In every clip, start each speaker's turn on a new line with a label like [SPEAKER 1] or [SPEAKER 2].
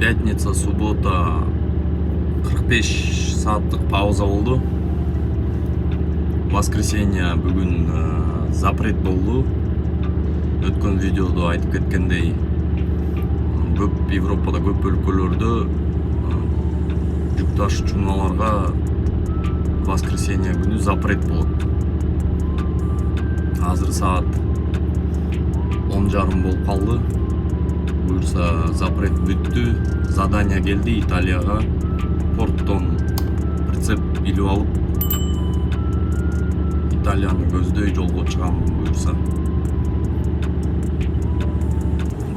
[SPEAKER 1] Пятница, суббота 45 сааттык пауза болду. Воскресенье бүгүн запрет болду. Өткөн видеодо айтып кеткендей, көп Европада көп өлкөлөрдө жүк ташуучуларга воскресенье күнү запрет болот. Азыр саат 10:30 болуп калды. Буюрса запрет бүттү. Задание келди Италияга. Порттон прицеп илип алып Италияны көздөй жолго чыгам буюрса.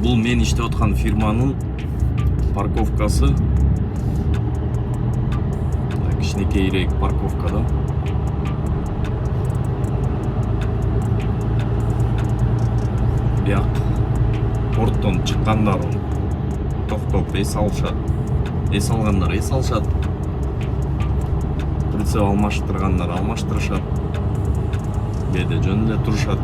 [SPEAKER 1] Бул мен иштеп аткан фирманын парковкасы. Кичинекейирээк парковкада. Бияк порттон чыккандар токтоп эс алышат. Эс алгандар эс алышат. Прицеп алмаштыргандар алмаштырышат. Кээде жөн эле турушат.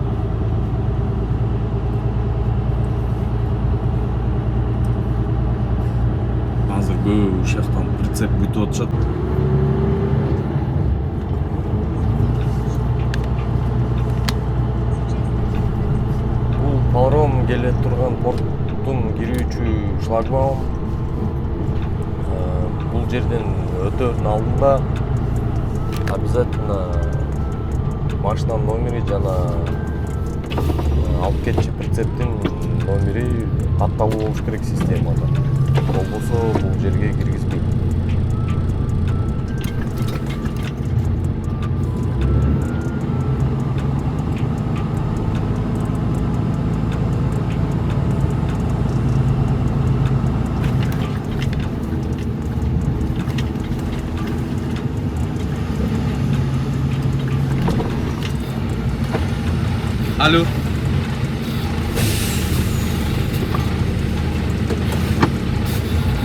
[SPEAKER 1] Азыр көп ушактан прицеп бүтүп атышат. Бул паром келе турган порттун кирүүчү шлагбаум. Бул жерден өтөөнүн алдында обязательно машинанын номери жана алып кетчү прицептин номери катталуу болуш керек системада. Болбосо бул жерге киргизбейт. Алло.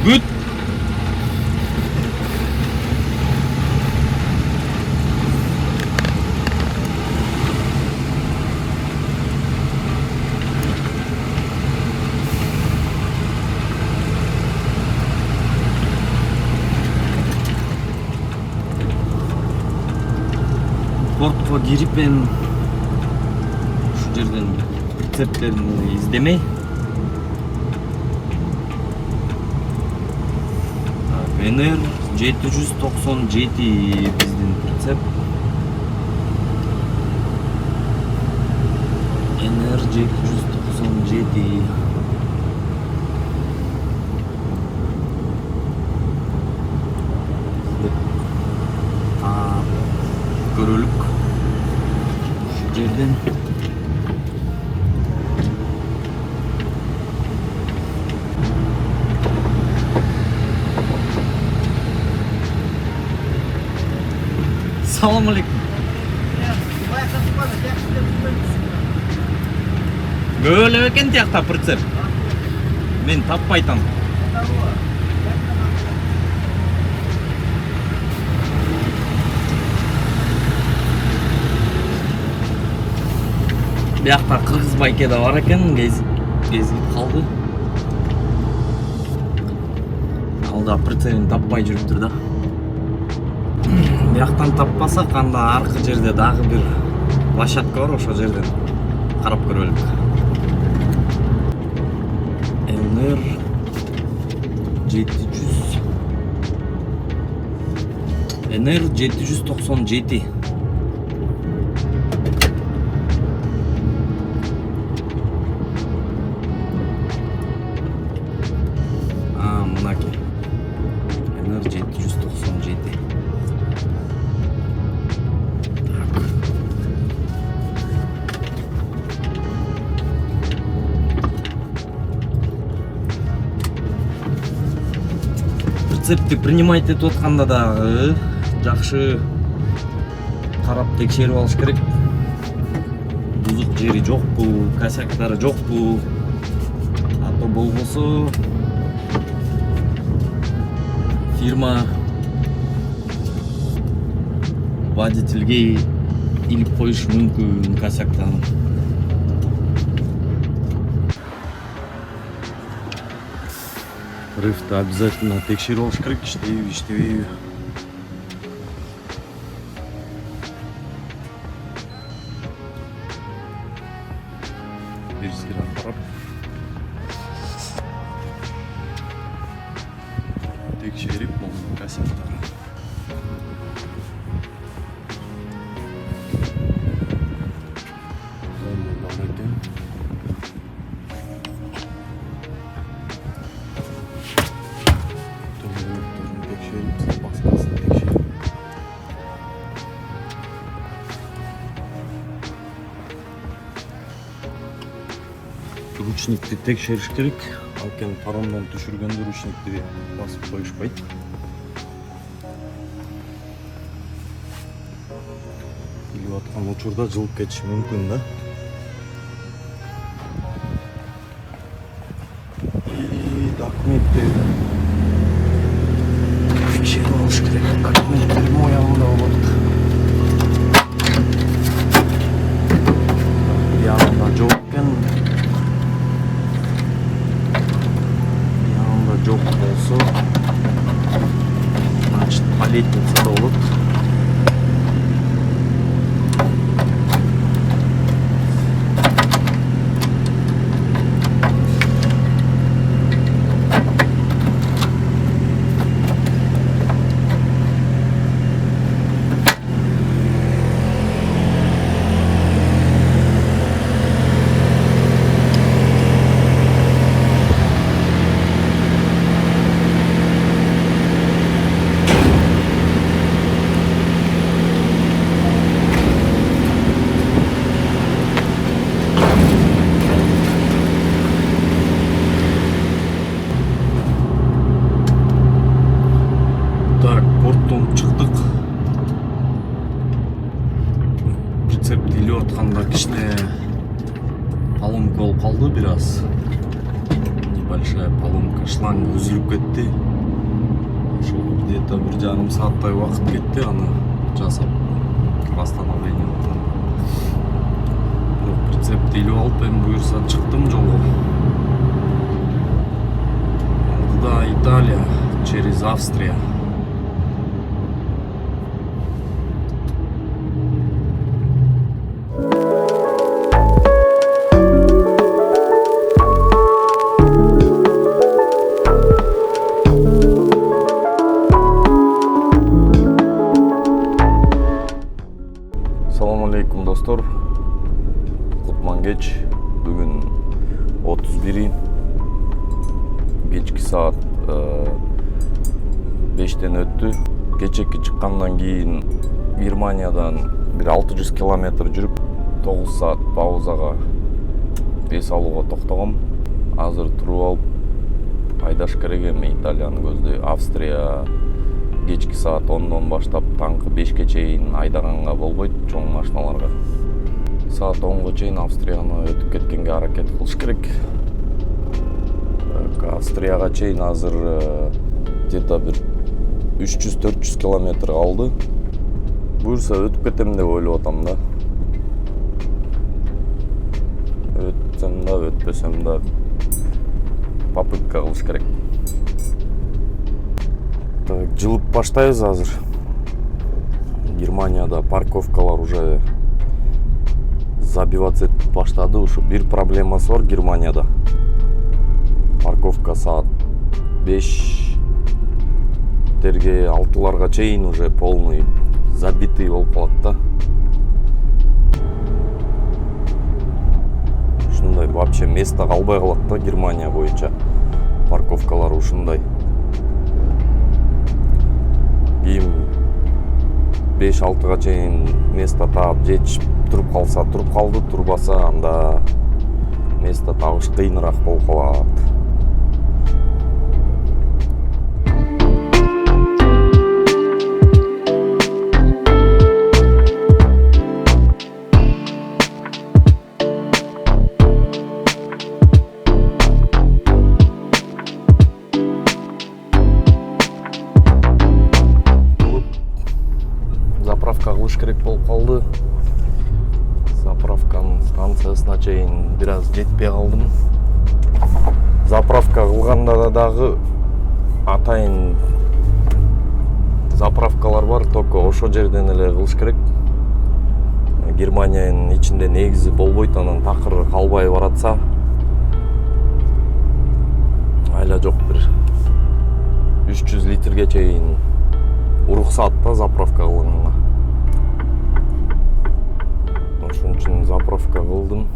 [SPEAKER 1] Good. Портко кирип мен жерден прицептерин издемей NR 797 биздин прицеп. NR 797 көрөлүк жерден. Салам алейкум. Böyle eкен тиякта прицеп. Мен таппай атам. Биякта кыргыз байке да бар экен, кезип калды. Ал да прицебин таппай жүрүптүр да. Бияктан таппасак, анда аркы жерде дагы бир площадка бар, ошол жерден карап көрөлүк. NR 797. Мынаки. NR 797. Прицепти принимать этип атканда да жакшы карап текшерип алыш керек. Бузук жери жокпу, косяктары жокпу. Ато болбосо фирма водительге илип коюшу мүмкүн косяктан. Рифті обязательно текшеріп алыш керек, иштейби, иштебейби. Беріске қарап текшеріп болған кассеттары. Ручникти текшериш керек. Алкен паромдон түшүргөндө ручникти басып коюшпайт. Илип аткан учурда жылып кетиши мүмкүн да. Документти текшерип алыш керек. Документтер моягында болот. Янында жок экен. Жоқ болса, значит, полетница болот. Так, порттон чыктык. Прицепти илип атканда кичине поломка болуп калды бир аз. Небольшая поломка, шланг үзүлүп кетти. Ошол где-то 1,5 сааттай убакыт кетти аны жасап восстановление. Прицепти илип алып, эми буюрса чыктым жолго. Алдыда Италия через Австрия. Assalamu alaikum dostlar. Kutman geç. Bugün 31'in geçki saat 5'ten öttü. Geçeki çıkkandan keyin Германиядан bir 600 kilometr жүрүп 9 saat паузага эс алууга токтогом. Азыр туруп алып айдаш керек эми Италияны көздөй. Австрия кечки саат 10-дон баштап таңкы 5ке чейин айдаганга болбойт чоң машиналарга. Саат 10га чейин Австрияны өтүп кеткенге аракет кылыш керек. Австрияга чейин азыр где-то бир 300-400 километр калды. Буюрса өтүп кетем деп ойлоп атам да. Өтсем да, өтпөсөм да попытка кылыш керек. Жылып баштайбыз азыр. Германияда парковкалар уже забиваться этип баштады. Ушу бир проблемасы бар Германияда. Парковка саат 5-терге 6-ларга чейин уже полный забитый болуп калат да. Ушундай вообще место калбай калат да Германия боюнча. Парковкалар ушундай. Кийин 5-6га чейин место таап жетишип туруп калса туруп калды, турбаса анда место табыш кыйыныраак болуп калат. Заправка кылыш керек болуп калды. Заправканын станциясына чейин бир аз жетпей калдым. Заправка кылганда дагы атайын заправкалар бар, только ошол жерден эле кылыш керек. Германиянын ичинде негизи болбойт, анан такыр калбай баратса айла жок, бир 300 литрге чейин уруксат да заправка кылганга. Ошон үчүн заправка кылдым.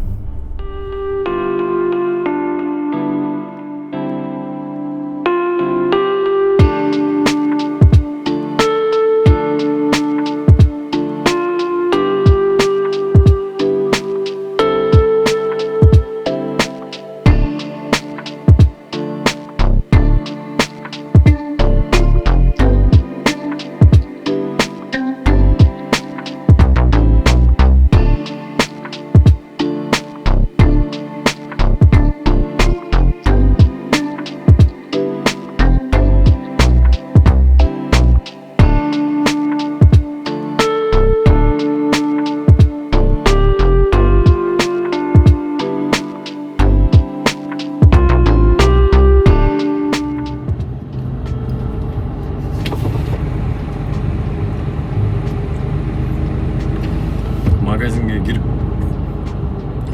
[SPEAKER 1] Магазинге кирип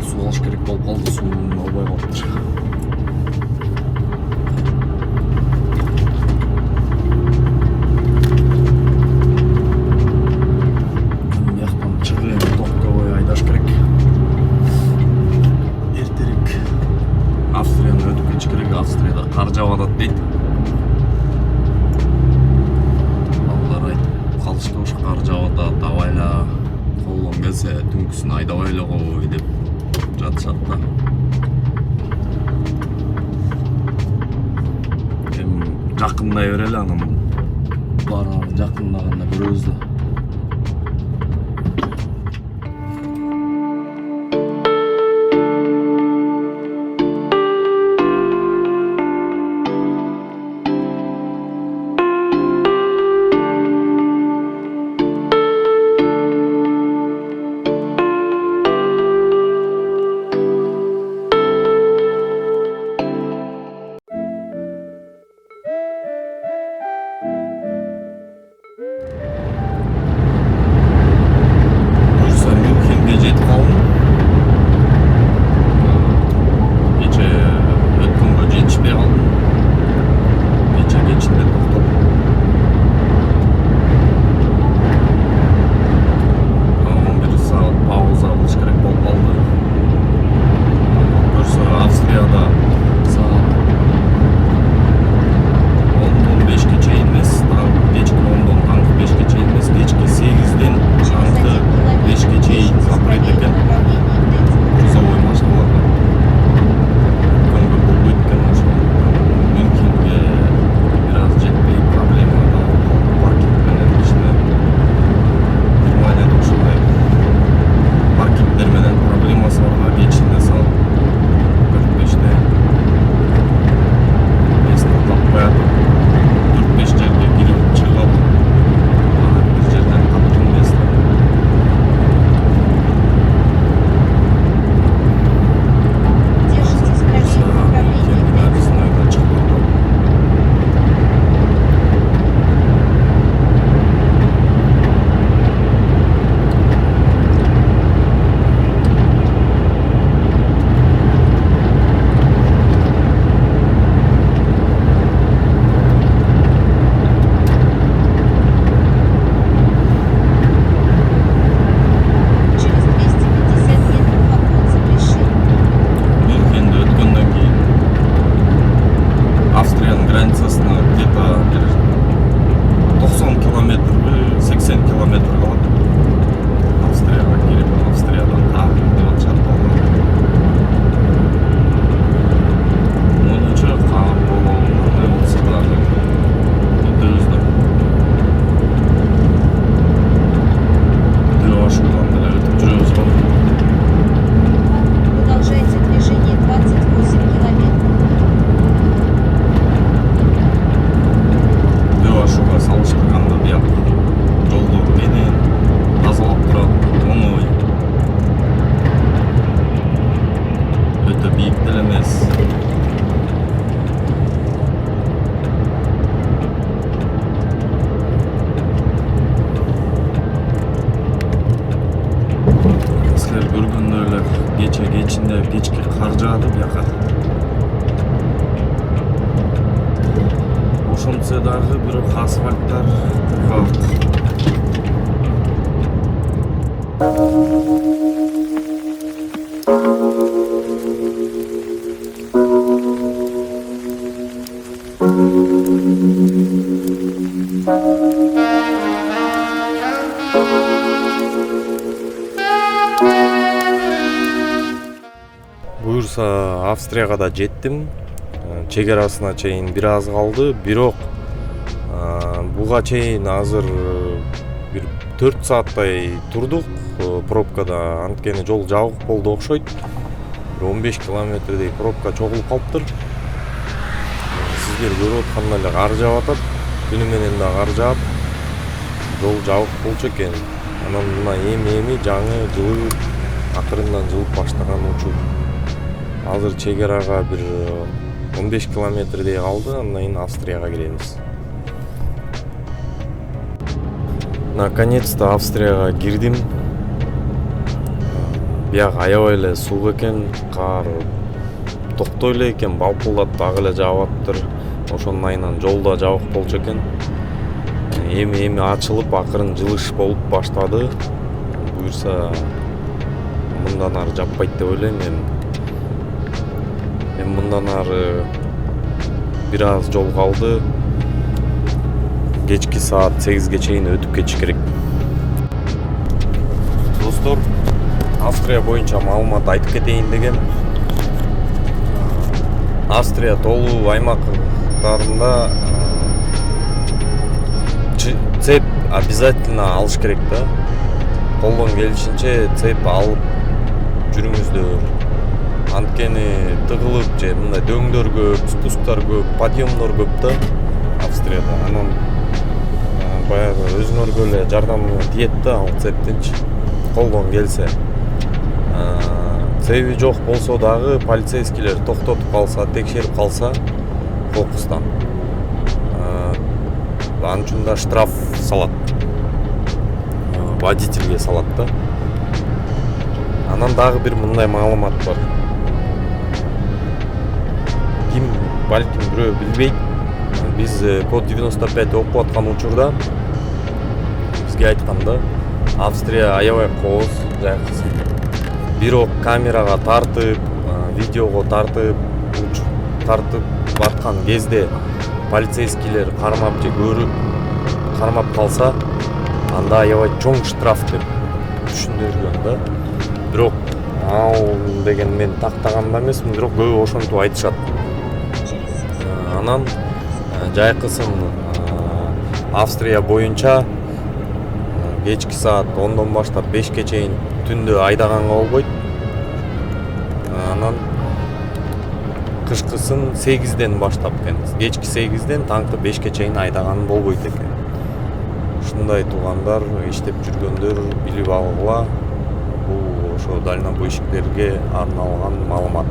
[SPEAKER 1] суу алыш керек болуп калды, сууну албай калыптыр. Бияктан чыгып эми токтобой айдаш керек. Эртерээк Австрияны өтүп кетиш керек. Австрияда кар жаап атат дейт. Балдар айтып калышты, ушу кар жаап атат, абайла колдон келсе түнкүсүн айдабай эле койбой деп жатышат да. Эми жакындай берели, анан баары жакындаганда көрөбүз да. кечинде кечки кар жаады бияка. Ошентсе дагы бирок асфальттар калат. Буюрса Австрияга да жеттим. Чек арасына чейин бир аз калды, бирок буга чейин азыр бир 4 сааттай турдук пробкада. Анткени жол жабык болду окшойт. 15 километрдей пробка чогулуп калыптыр. Сиздер көрүп аткандай эле кар жаап атат. Күнү менен да кар жаап, жол жабык болчу экен. Анан мына эми жаңы жылып, акырындан жылып баштаган учур. Азыр чек арага бир 15 километрдей калды, андан кийин Австрияга киребиз. Наконец-то Австрияга кирдим. Бияк аябай эле суук экен, кар токтой эле экен, балпылдап дагы эле жаап атыптыр. Ошонун айынан жол да жабык болчу экен. Эми ачылып, акырын жылыш болуп баштады. Буюрса мындан ары жаппайт деп ойлойм эми. Мындан ары бир аз жол калды. Кечки саат 8ге чейин өтүп кетиш керек. Достор, Австрия боюнча маалымат айтып кетейин дегем. Австрия толуу аймактарында цеп обязательно алыш керек да. Колдон келишинче цеп алып жүрүңүздөр. Анткени тыгылып же мындай дөңдөр көп, спусктар көп, подъемдор көп да Австрияда. Анан баягы өзүңөргө эле жардам тиет да ал цептинчи. Колдон келсе. Цеби жок болсо дагы полицейскийлер токтотуп калса, текшерип калса кокустан. Анын үчүн да штраф салат. Водительге салат да. Анан дагы бир мындай маалымат бар. Ким балким бирөө билбейт. Биз код 95 окуп аткан учурда бизге айтканда Австрия аябай кооз жайкысы. Бирок камерага тартып, видеого тартып аткан кезде полицейскийлер кармап же көрүп кармап калса, анда аябай чоң штраф деп түшүндүргөн да. Бирок ал деген мен тактаган да эмесмин, бирок көбү ошентип айтышат. Анан жайкысын Австрия боюнча кечки саат 10дон баштап 5ке чейин түндө айдаганга болбойт. Анан кышкысын 8ден баштап экен. Кечки 8ден таңкы 5ке чейин айдаган болбойт экен. Ушундай туугандар, иштеп жүргөндөр билип алгыла. Бул ошо дальнобойщиктерге арналган маалымат.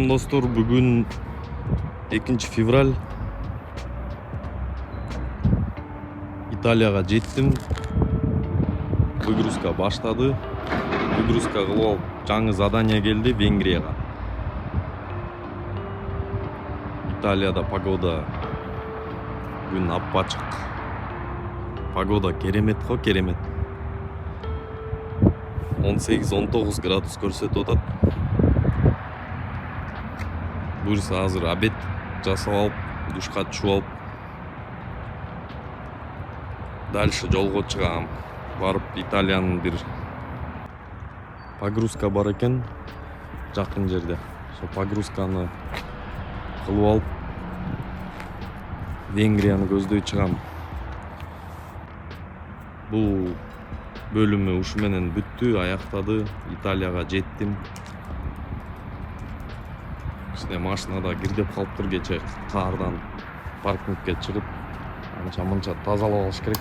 [SPEAKER 1] Салам достор, бүгүн 2 февраль. Италияга жеттим. Выгрузка баштады. Выгрузка кылып алып, жаңы задание келди Венгрияга. Италияда погода бүгүн ап-ачык. Погода керемет го, керемет. 18-19 градус көрсөтүп атат. Буюрса азыр обед жасап алып, душка түшүп алып, дальше жолго чыгам. Барып Италиянын бир погрузка бар экен жакын жерде. Ошо погрузканы кылып алып Венгрияны көздөй чыгам. Бул бөлүмү ушу менен бүттү, аяктады. Италияга жеттим. Кичине машинада кирдеп калыптыр, кече каардан паркингке чыгып, анча-мынча тазалап алыш керек.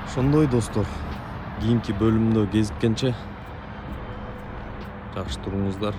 [SPEAKER 1] Ошондой достор, кийинки бөлүмдө кезиккенче жакшы туруңуздар.